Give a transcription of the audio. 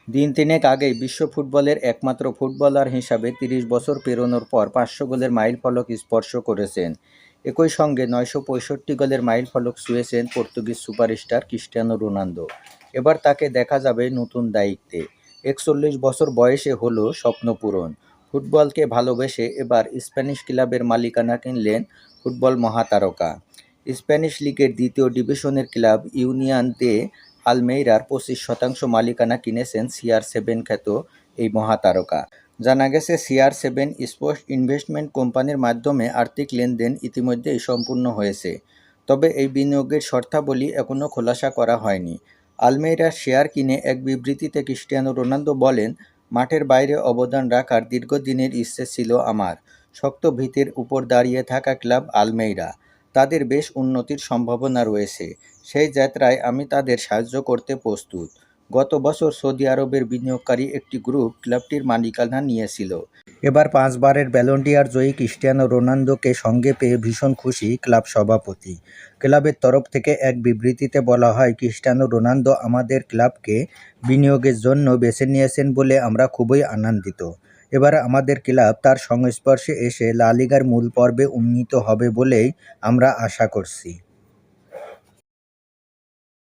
দিন তিনেক আগেই বিশ্ব ফুটবলের একমাত্র ফুটবলার হিসাবে ৩০ বছর পেরোনোর পর ৫০০ গোলের মাইলফলক স্পর্শ করেছেন। একই সঙ্গে ৯৬৫ গোলের মাইলফলক ছুঁয়েছেন পর্তুগিজ সুপারস্টার ক্রিস্টিয়ানো রোনালদো। এবার তাকে দেখা যাবে নতুন দায়িত্বে। ৪১ বছর বয়সে হলো স্বপ্ন পূরণ। ফুটবলকে ভালোবেসে এবার স্প্যানিশ ক্লাবের মালিকানা কিনলেন ফুটবল মহাতারকা। স্প্যানিশ লিগের দ্বিতীয় ডিভিশনের ক্লাব ইউনিয়ন দে আলমেইরার ২৫% মালিকানা কিনেছেন CR7 খ্যাত এই মহাতারকা। জানা গেছে CR7 স্পোর্টস ইনভেস্টমেন্ট কোম্পানির মাধ্যমে আর্থিক লেনদেন ইতিমধ্যেই সম্পূর্ণ হয়েছে। তবে এই বিনিয়োগের শর্তাবলী এখনও খোলাসা করা হয়নি। আলমেইরার শেয়ার কিনে এক বিবৃতিতে ক্রিস্টিয়ানো রোনালদো বলেন, মাঠের বাইরে অবদান রাখার দীর্ঘদিনের ইচ্ছে ছিল আমার। শক্ত ভিতের উপর দাঁড়িয়ে থাকা ক্লাব আলমেইরা, তাদের বেশ উন্নতির সম্ভাবনা রয়েছে। সেই যাত্রায় আমি তাদের সাহায্য করতে প্রস্তুত। গত বছর সৌদি আরবের বিনিয়োগকারী একটি গ্রুপ ক্লাবটির মালিকানা নিয়েছিল। এবার ৫ বারের ব্যালন ডি'অর জয়ী ক্রিস্টিয়ানো রোনালদোকে সঙ্গে পেয়ে ভীষণ খুশি ক্লাব সভাপতি। ক্লাবের তরফ থেকে এক বিবৃতিতে বলা হয়, ক্রিস্টিয়ানো রোনালদো আমাদের ক্লাবকে বিনিয়োগের জন্য বেছে নিয়েছেন বলে আমরা খুবই আনন্দিত। এবার আমাদের ক্লাব তার সংস্পর্শে এসে লা লিগার মূল পর্বে উন্নীত হবে বলেই আমরা আশা করছি।